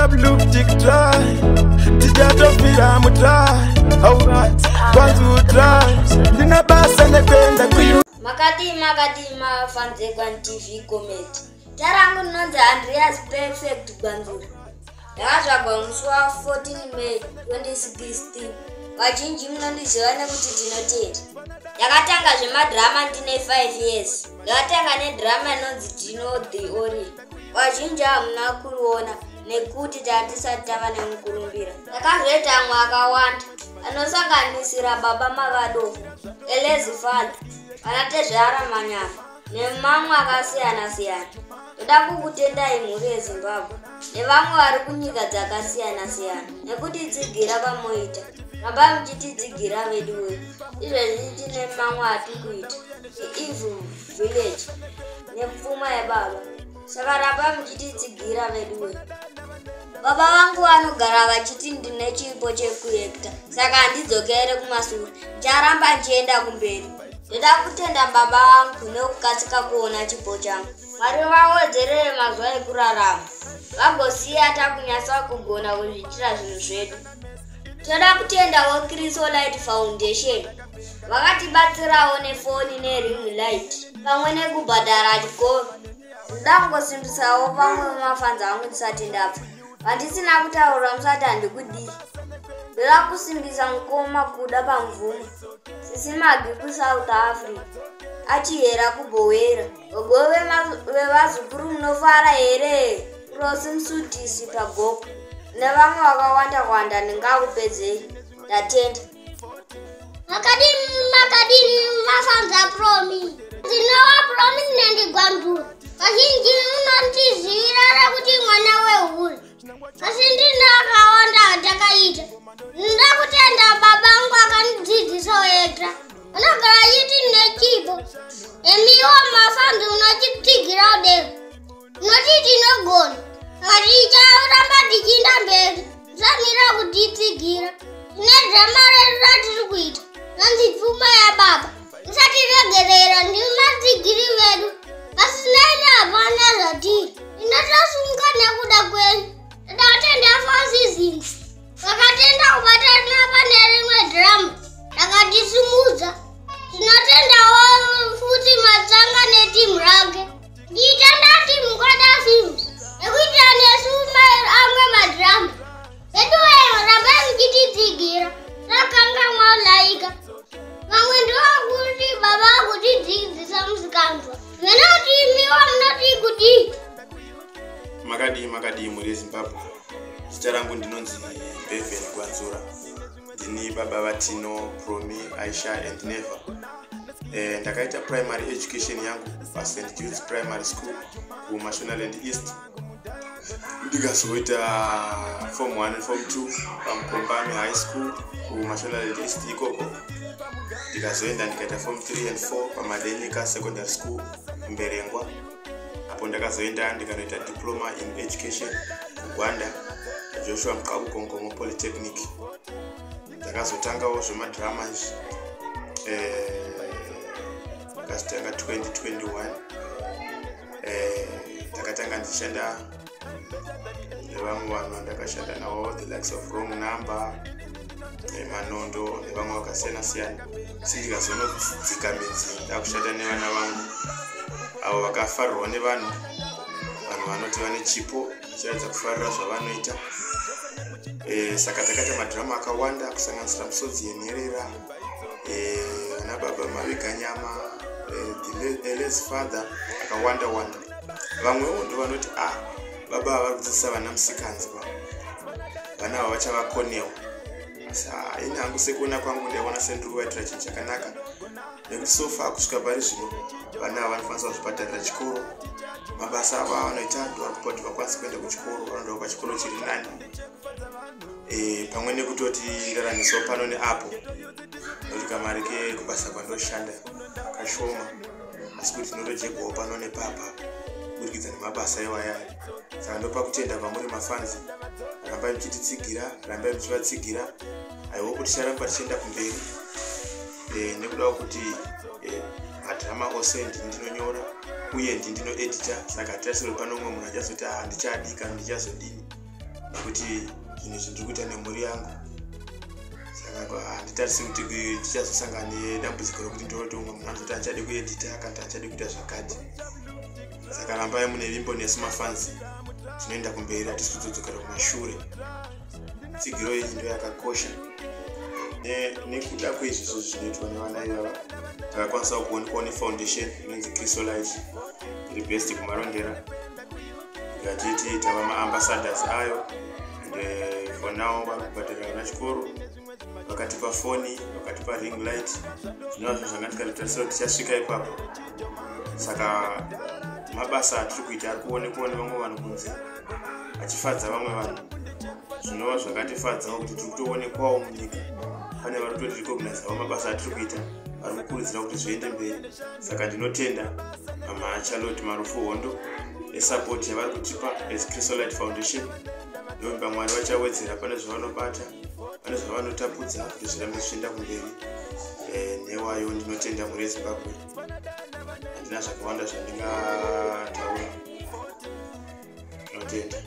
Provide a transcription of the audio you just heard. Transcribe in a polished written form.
blue tick dry. Tijato fira mutry. Alright, kwanzu try. Dina basa nekwenda kuyu. Makadima fanze kwan TV comedy. Tarangu nonze Andreas perfect kwanzu. Yakazvagwa musi wa 14 May 2016. Vazhinji munondiziva nekuti ndinotenda. Yakatanga zvemadrama ndine 5 years. Yakatanga nedrama inonzi Dino the Ori. Vazhinji hamuna kuiona nekuti tatisati tava nemukurumbira. Yakazoita amwe akawanda anosanganisira Baba Mavadoko, Elezi Father, Vanatezvara Manyama nemamwe akasiyana siyana. Toda kukutendai mhuri yeZimbabwe nevamwe vari kunyika dzakasiyana siyana nekuti tsigira pamoita. Ramba muchitidzigira vedu wedu. Izvezvi tine mamwe atikuita Evil Village nepfuma yebaba. Saka ramba muchitidzigira vedu wedu. Baba vangu vanogara vachiti ndine chipo chekuekta, saka handidzokere kumashure. Ndicharamba ndichienda kumberi. Ndoda kutenda baba vangu nekukatsika kuona chipo changu. Mwari vawedzerere mazuva ekurarama, vagosiya takunyatsa kugona kuzviitira zvinhu zvedu. Toda kutendawo Chrysolite Foundation, vakatibatsirawo nefoni nering light pamwe nekubhadhara chikoro. Ndoda kungosimbisawo pamwe vemafanzi angu ndisati ndapfa. Handisina kutaura musati handikudii. Ndoda kusimbisa mukoma kuda pamvumo. Sisimagi kuSouth Africa achihera kubhowera. Gogove vevazukuru munofara here? Rosi Musudhisi Pagoko nevamwe vakawanda ndingakupedzei. Ndatenda. Makadini mafanza promi. Ndinowa promi nendigwandura. Vazhinji munondizivira kuti mwana wehuri. Asi ndine akawanda atakaita. Ndoda kutenda babangu akandidzidzisawo ega. Anogara achiti nechipo. Emiwo mafanzi unochitigira udero. Unoti tinogona. Saka ticharamba tichienda mberi. Tisamira kutitsigira. Tine drama redu ratiri kuita. Nonzi Pfuma yaBaba. Tisatiregerera ndimatsigiri vedu. Asi nene hapana zvatiri. Ndinotosunga nekuda kwenyu. Ndatenda for seasons. Vakatenda kubatana pane rimwe drama rakatisumudza. Tinotendawo futi Matsanga netimu rake. Ndiitanda timu Kwada Films nekuita nesu amwe madrama. Vedu weyo rambai muchitidzigira. Rakanga mwaulaika. Vamwe ndovakuti baba akutidzidzisa musikanzwa. Venoti imiwo munoti kuti. Makadi mhuri yeZimbabwe. Zita rangu ndinonzi Bevan Gwanzura. Ndini baba vatino Promi, Aisha and Neva. Ndakaita primary education yangu paSt Jude's Primary School kuMashonaland East. Ndikazoita form 1 and form 2 paMukombani High School kuMashonaland East ikoko. Ndikazoenda ndikaita form 3 and 4 paMadenyika Secondary School kuMberengwa. Apo ndakazoenda ndikanoita diploma in education kuGwanda Joshua Mqabukongo Polytechnic. Ndakazotangawo zvemadrama ndakazotanga 2021. Ndakatanga ndichishanda nevamwe vanhu ndakashanda navo the likes of Wrong Number, Manondo nevamwe vakasiyana siyana. Sindikazonodzika midzi ndakushanda nevana vangu avo vakafarirwa nevanhu vanoti vane chipo vachiratidza kufarira zvavanoita. Saka takaita madrama akawanda kusanganisira Musodzi Yenherera, ana Baba Maviganyama, Elezi Father, akawanda. Vamwewo ndo vanoti baba vari kudzidzisa vana musikanzi vana ava vachavakonewo. Ini hangu sekuona kwangu ndaiona sendiri kuvaitira chinhu chakanaka nekuti sofa kusvika pari zvino vana ava vanokwanisa kuzvibhadharira chikoro. Mabasa avo avanoita ndovari kupa kuti vakwanise kuenda kuchikoro, vanoenda pachikoro chiri nani. Pamwe nekutoti ndaramisawo pano neapo nokuti kamari kekubasa kwandoshanda kashoma, asi kuti ndinotojegwawo pano nepapa kubudikidza nemabasa iwaya. Saka ndopa kutenda pamuri mafanzi. Rambai muchititsigira, rambai muchivatsigira. Aiwa kuti ticharamba tichienda kumberi nekudawo kuti madrama ose ndinonyora uye ndinoedita. Saka tasiri pano umwe munhu achazoti ndichadika ndichazodini. kuti zvinhu zvindiri kuita nemhuri yangu. Saka handitarisi kuti tichazosangana nedambudziko rokuti ndoroti umwe munhu anozoti achade kuedita kana achade kuita zvakati. Saka rambai mune vimbo nesu mafanzi tinoenda kumberi, hatisi kuzodzokera kumashure. Tsigiro iyi ndo yakakosha. Nekuda kwezvizvo zvinoitwa nevana ivava, takakwanisa kuonekwa nefoundation inonzi Chrysolite iri best kumarondera. Tikatiti tava maambassadors ayo, and for now vari kubhadharira vana chikoro, vakatipa foni, vakatipa ring light. Zvinova zvinhu zvanga tikatarisira kuti tichasvika ipapo. Saka mabasa atiri kuita ari kuonekwa nevamwe vanhu kunze achifadza vamwe vanhu. Zvinova zvakatifadzawo kuti tiri kutoonekwawo munyika. Pane vari kutorecognizewa mabasa atiri kuita, vari kukurudzira kuti zviende mberi. Saka ndinotenda mama Charlotte Marufu Hondo nesupport yavari kutipa as Chrysolite Foundation. Ndombi Mwari vachawedzera, pane zvavanobata, pane zvavanotapudza kuti zvirambe zvichienda kumberi. Newayo ndinotenda mhuri yeZimbabwe. Handina zvakawanda zvandingataura. Ndinotenda.